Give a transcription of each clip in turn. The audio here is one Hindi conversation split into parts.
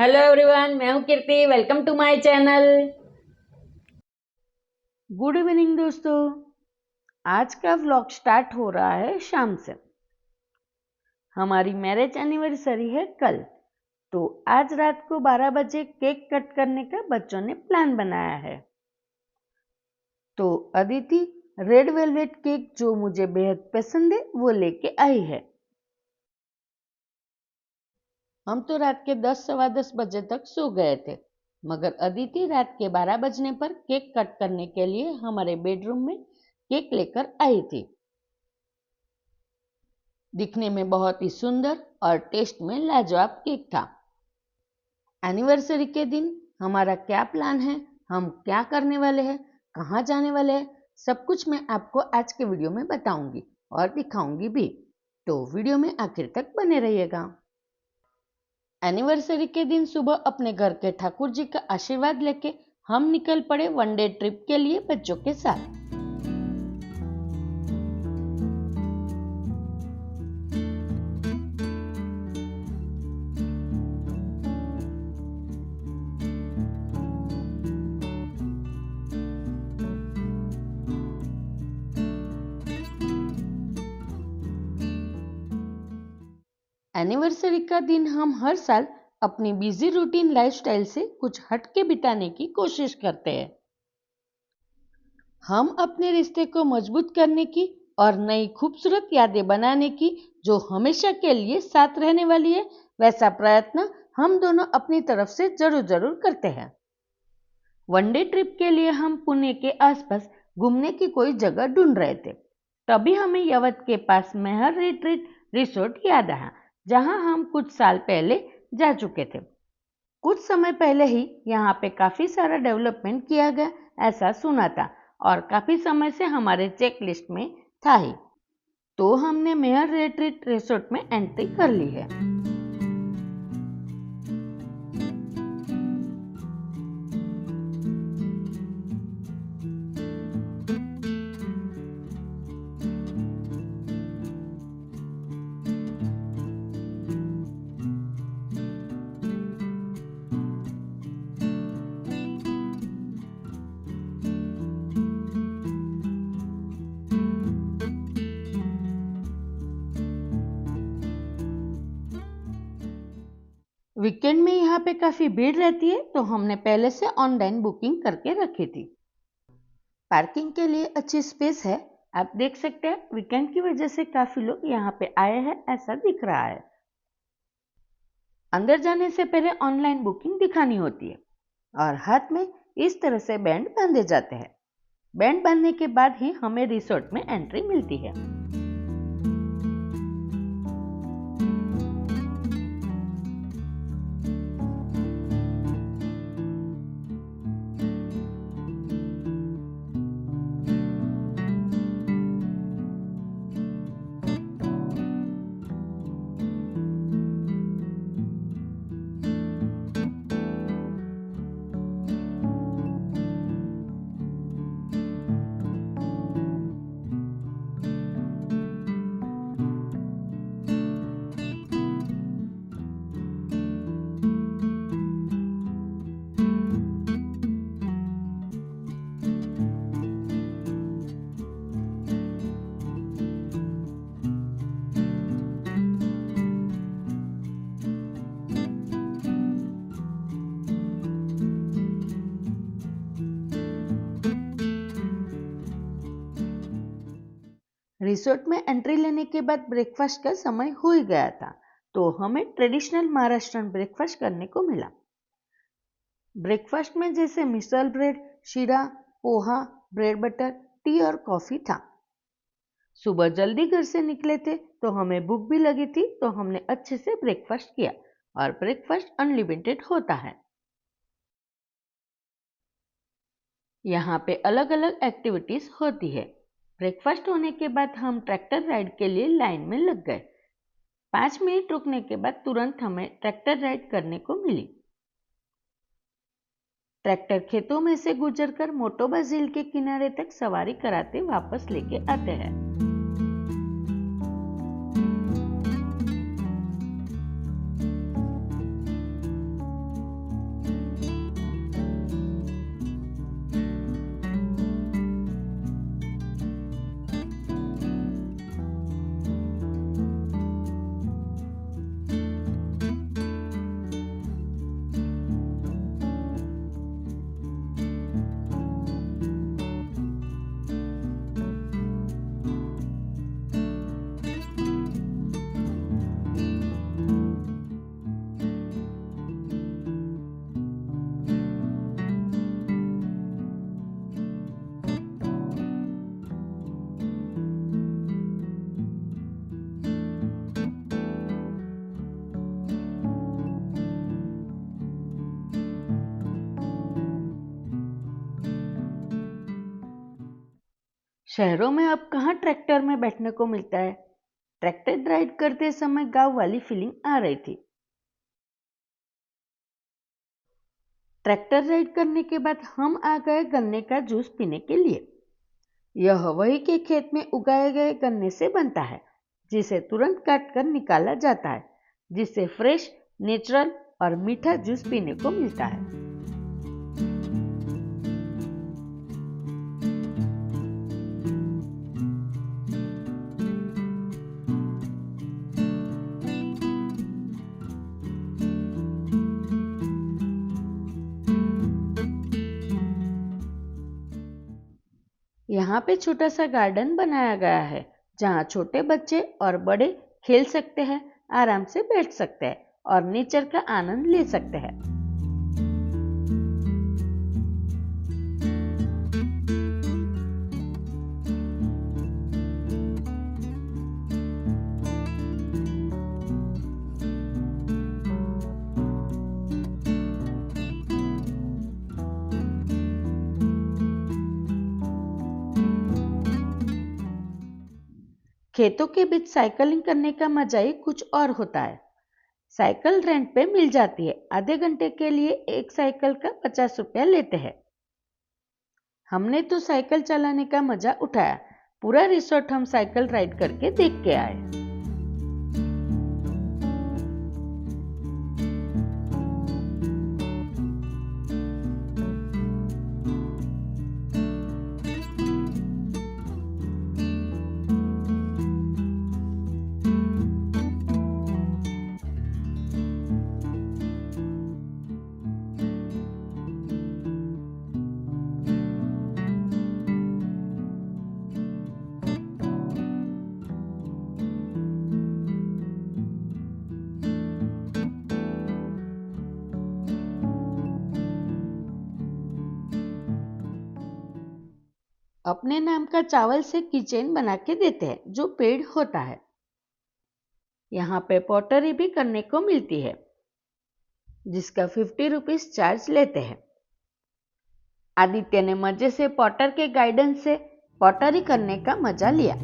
हेलो एवरीवन, मैं हूं Kirti. Welcome to my channel. Good evening दोस्तों। आज का व्लॉग स्टार्ट हो रहा है शाम से। हमारी मैरिज एनिवर्सरी है कल, तो आज रात को 12 बजे केक कट करने का बच्चों ने प्लान बनाया है। तो अदिति रेड वेलवेट केक, जो मुझे बेहद पसंद है, वो लेके आई है। हम तो रात के 10 सवा 10 बजे तक सो गए थे, मगर अदिति रात के 12 बजने पर केक कट करने के लिए हमारे बेडरूम में केक लेकर आई थी। दिखने में बहुत ही सुंदर और टेस्ट में लाजवाब केक था। एनिवर्सरी के दिन हमारा क्या प्लान है, हम क्या करने वाले हैं, कहाँ जाने वाले हैं, सब कुछ मैं आपको आज के वीडियो में बताऊंगी और दिखाऊंगी भी। तो वीडियो में आखिर तक बने रहिएगा। एनिवर्सरी के दिन सुबह अपने घर के ठाकुर जी का आशीर्वाद लेके हम निकल पड़े वनडे ट्रिप के लिए बच्चों के साथ। एनिवर्सरी का दिन हम हर साल अपनी बिजी रूटीन लाइफस्टाइल से कुछ हटके बिताने की कोशिश करते हैं। हम अपने रिश्ते को मजबूत करने की और नई खूबसूरत यादें बनाने की, जो हमेशा के लिए साथ रहने वाली है, वैसा प्रयत्न हम दोनों अपनी तरफ से जरूर करते हैं। वनडे ट्रिप के लिए हम पुणे के आसपास घूमने की कोई जगह ढूंढ रहे थे। तभी हमें यवत के पास मेहर रिट्रीट रिसोर्ट याद आया, जहां हम कुछ साल पहले जा चुके थे। कुछ समय पहले ही यहाँ पे काफी सारा डेवलपमेंट किया गया, ऐसा सुना था, और काफी समय से हमारे चेक लिस्ट में था ही। तो हमने मेहर रिट्रीट रिसोर्ट में एंट्री कर ली है। वीकेंड में यहाँ पे काफी भीड़ रहती है, तो हमने पहले से ऑनलाइन बुकिंग करके रखी थी। पार्किंग के लिए अच्छी स्पेस है, आप देख सकते हैं। वीकेंड की वजह से काफी लोग यहाँ पे आए हैं, ऐसा दिख रहा है। अंदर जाने से पहले ऑनलाइन बुकिंग दिखानी होती है और हाथ में इस तरह से बैंड बांधे जाते हैं। बैंड बांधने के बाद ही हमें रिसोर्ट में एंट्री मिलती है। रिसोर्ट में एंट्री लेने के बाद ब्रेकफास्ट का समय हो ही गया था, तो हमें ट्रेडिशनल महाराष्ट्रन ब्रेकफास्ट करने को मिला। ब्रेकफास्ट में जैसे मिसल ब्रेड, शीरा, पोहा, ब्रेड बटर, टी और कॉफी था। सुबह जल्दी घर से निकले थे, तो हमें भूख भी लगी थी, तो हमने अच्छे से ब्रेकफास्ट किया, और ब्रेकफास्ट अनलिमिटेड होता है। यहाँ पे अलग अलग एक्टिविटीज होती है। ब्रेकफास्ट होने के बाद हम ट्रैक्टर राइड के लिए लाइन में लग गए। 5 मिनट रुकने के बाद तुरंत हमें ट्रैक्टर राइड करने को मिली। ट्रैक्टर खेतों में से गुजरकर मोटोबा झील के किनारे तक सवारी कराते वापस लेके आते हैं। शहरों में अब कहाँ ट्रैक्टर में बैठने को मिलता है। ट्रैक्टर राइड करते समय गांव वाली फीलिंग आ रही थी। ट्रैक्टर राइड करने के बाद हम आ गए गन्ने का जूस पीने के लिए। यह वही के खेत में उगाए गए गन्ने से बनता है, जिसे तुरंत काट कर निकाला जाता है, जिससे फ्रेश, नेचुरल और मीठा जूस पीने को मिलता है। यहाँ पे छोटा सा गार्डन बनाया गया है, जहाँ छोटे बच्चे और बड़े खेल सकते हैं, आराम से बैठ सकते हैं और नेचर का आनंद ले सकते हैं। खेतों के बीच साइकिलिंग करने का मजा ही कुछ और होता है। साइकिल रेंट पे मिल जाती है। आधे घंटे के लिए एक साइकिल का 50 रुपया लेते हैं। हमने तो साइकिल चलाने का मजा उठाया। पूरा रिसोर्ट हम साइकिल राइड करके देख के आए। अपने नाम का चावल से किचन बना के देते हैं, जो पेड़ होता है। यहाँ पे पॉटरी भी करने को मिलती है, जिसका 50 रुपीज चार्ज लेते हैं। आदित्य ने मजे से पॉटर के गाइडेंस से पॉटरी करने का मजा लिया।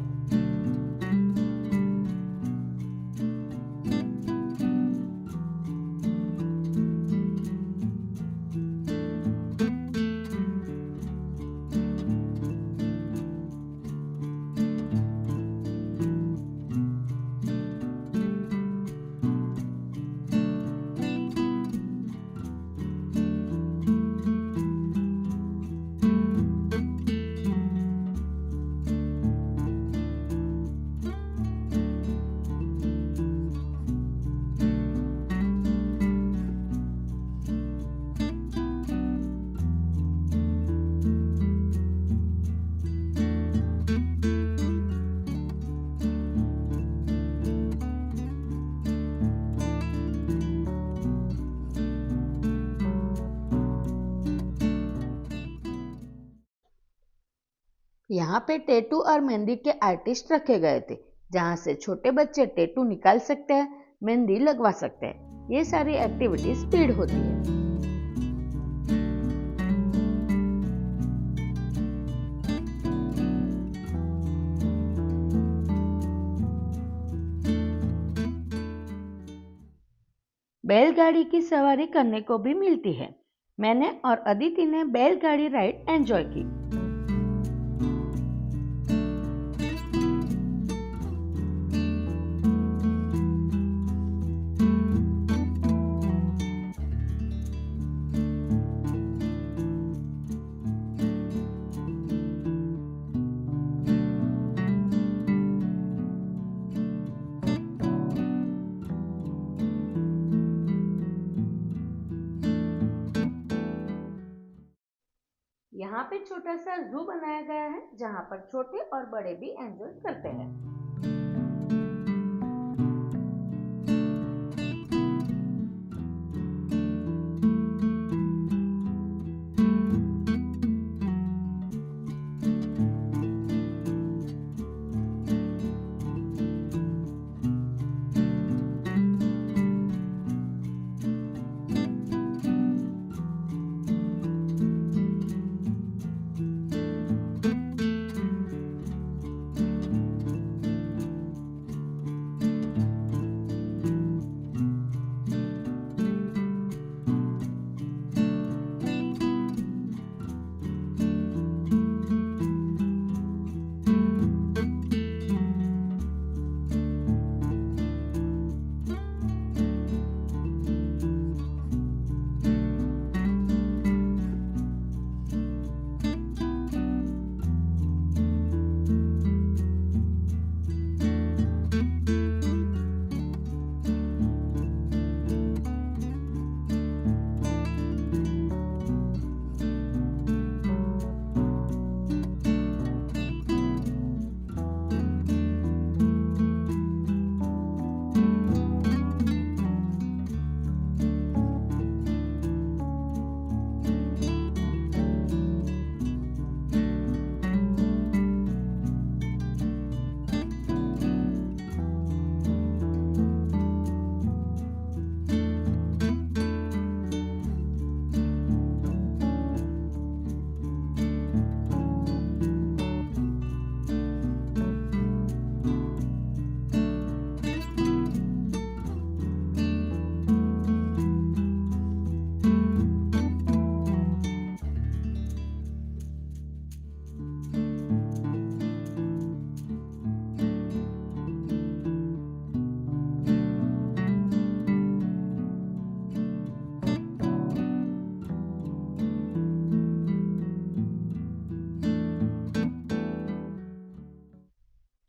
यहाँ पे टैटू और मेहंदी के आर्टिस्ट रखे गए थे, जहाँ से छोटे बच्चे टैटू निकाल सकते हैं, मेहंदी लगवा सकते हैं। ये सारी एक्टिविटीज पेड होती है। बैलगाड़ी की सवारी करने को भी मिलती है। मैंने और अदिति ने बैलगाड़ी राइड एंजॉय की। यहाँ पे छोटा सा जू बनाया गया है, जहाँ पर छोटे और बड़े भी एंजॉय करते हैं।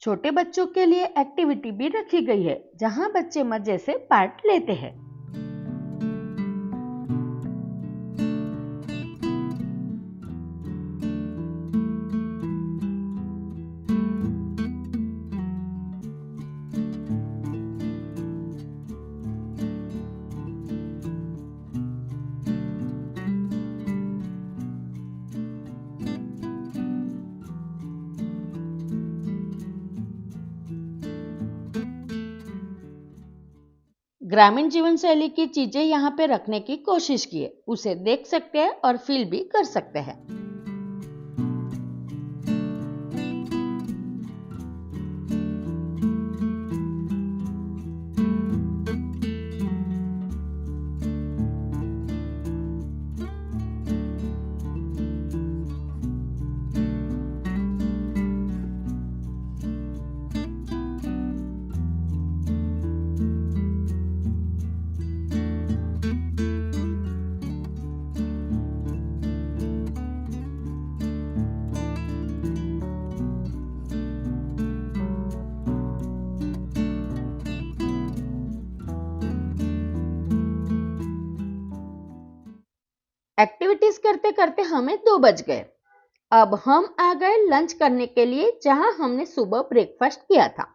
छोटे बच्चों के लिए एक्टिविटी भी रखी गई है जहां बच्चे मजे से पार्ट लेते हैं। ग्रामीण जीवन शैली की चीजें यहाँ पे रखने की कोशिश की है, उसे देख सकते हैं और फील भी कर सकते हैं। एक्टिविटीज करते करते हमें 2 बज गए। अब हम आ गए लंच करने के लिए जहां हमने सुबह ब्रेकफास्ट किया था।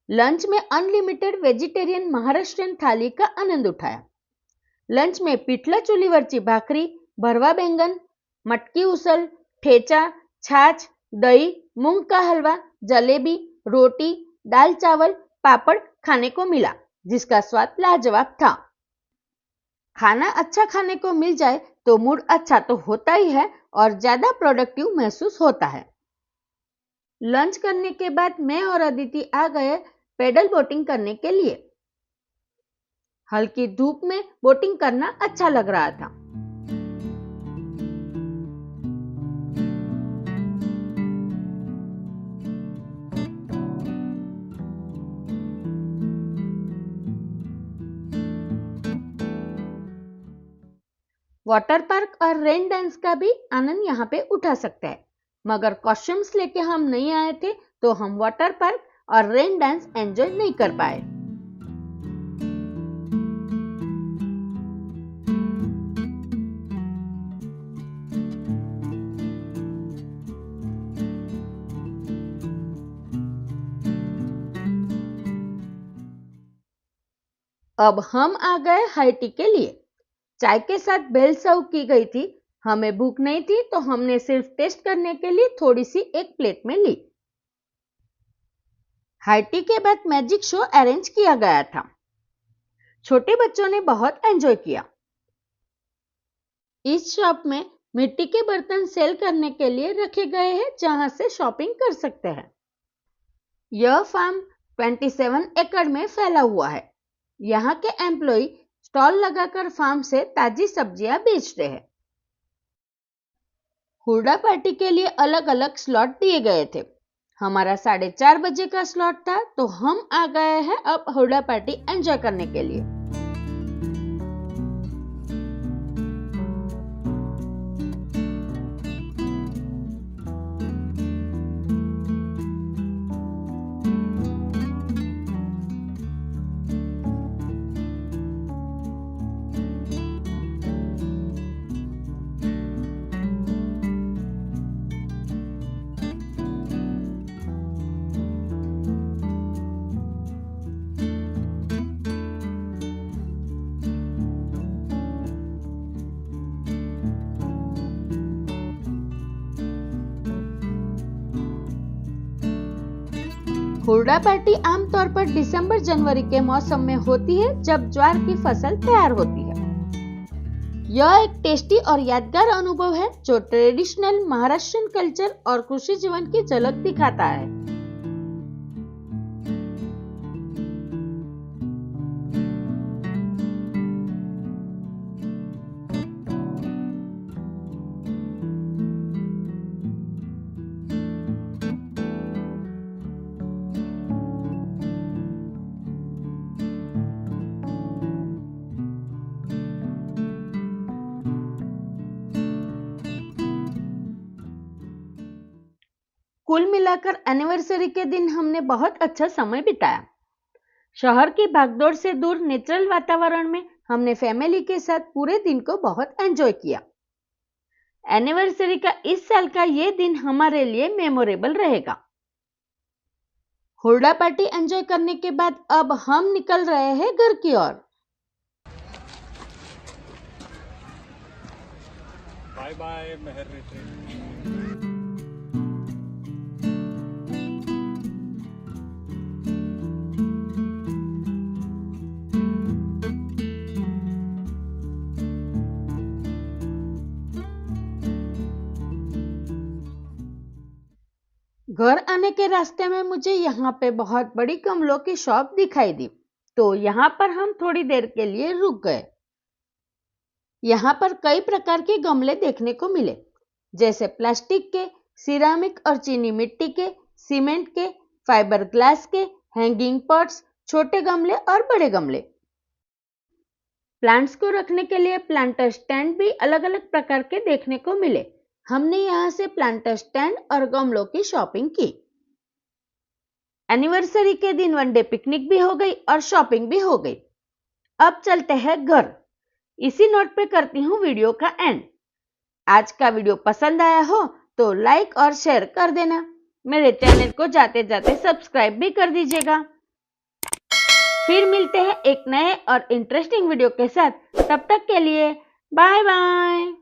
लंच में अनलिमिटेड वेजिटेरियन महाराष्ट्रियन थाली का आनंद उठाया। लंच में पिठलं चुलीवरची भाकरी, भरवा बैंगन, मटकी उसळ, ठेचा, छाछ, दही, मूंग का हलवा, जलेबी, रोटी, दाल चावल, पापड़ खाने को मिला, जिसका स्वाद लाजवाब था। खाना अच्छा खाने को मिल जाए तो मूड अच्छा तो होता ही है और ज्यादा प्रोडक्टिव महसूस होता है। लंच करने के बाद मैं और अदिति आ गए पेडल बोटिंग करने के लिए। हल्की धूप में बोटिंग करना अच्छा लग रहा था। वाटर पार्क और रेन डांस का भी आनंद यहाँ पे उठा सकते हैं, मगर कॉस्ट्यूम्स लेके हम नहीं आए थे तो हम वाटर पार्क और रेन डांस एंजॉय नहीं कर पाए। अब हम आ गए हाई टी के लिए। चाय के साथ भेल सर्व की गई थी। हमें भूख नहीं थी तो हमने सिर्फ टेस्ट करने के लिए थोड़ी सी एक प्लेट में ली। हाई टी के बाद मैजिक शो अरेंज किया गया था। छोटे बच्चों ने बहुत एंजॉय किया। इस शॉप में मिट्टी के बर्तन सेल करने के लिए रखे गए हैं जहां से शॉपिंग कर सकते हैं। यह फार्म 27 एकड़ में फैला हुआ है। यहाँ के एम्प्लॉय स्टॉल लगाकर फार्म से ताजी सब्जियां बेचते हैं। हुरडा पार्टी के लिए अलग अलग स्लॉट दिए गए थे। हमारा 4:30 बजे का स्लॉट था तो हम आ गए हैं अब हुरडा पार्टी एंजॉय करने के लिए। हुरडा पार्टी आमतौर पर दिसंबर जनवरी के मौसम में होती है जब ज्वार की फसल तैयार होती है। यह एक टेस्टी और यादगार अनुभव है जो ट्रेडिशनल महाराष्ट्रियन कल्चर और कृषि जीवन की झलक दिखाता है। कुल मिलाकर एनिवर्सरी के दिन हमने बहुत अच्छा समय बिताया। शहर की भागदौड़ से दूर नेचुरल वातावरण में हमने फैमिली के साथ पूरे दिन को बहुत एंजॉय किया। एनिवर्सरी का इस साल का ये दिन हमारे लिए मेमोरेबल रहेगा। हुरडा पार्टी एंजॉय करने के बाद अब हम निकल रहे हैं घर की ओर। बाय बाय मेहर रिट्रीट। घर आने के रास्ते में मुझे यहाँ पे बहुत बड़ी गमलों की शॉप दिखाई दी, तो यहाँ पर हम थोड़ी देर के लिए रुक गए। यहाँ पर कई प्रकार के गमले देखने को मिले, जैसे प्लास्टिक के, सिरामिक और चीनी मिट्टी के, सीमेंट के, फाइबर ग्लास के, हैंगिंग पॉट्स, छोटे गमले और बड़े गमले। प्लांट्स को रखने के लिए प्लांटर स्टैंड भी अलग अलग प्रकार के देखने को मिले। हमने यहाँ से प्लांटर स्टैंड और गमलों की शॉपिंग की। एनिवर्सरी के दिन वनडे पिकनिक भी हो गई और शॉपिंग भी हो गई। अब चलते हैं घर। इसी नोट पे करती हूँ वीडियो का एंड। आज का वीडियो पसंद आया हो तो लाइक और शेयर कर देना। मेरे चैनल को जाते जाते सब्सक्राइब भी कर दीजिएगा। फिर मिलते हैं एक नए और इंटरेस्टिंग वीडियो के साथ। तब तक के लिए बाय बाय।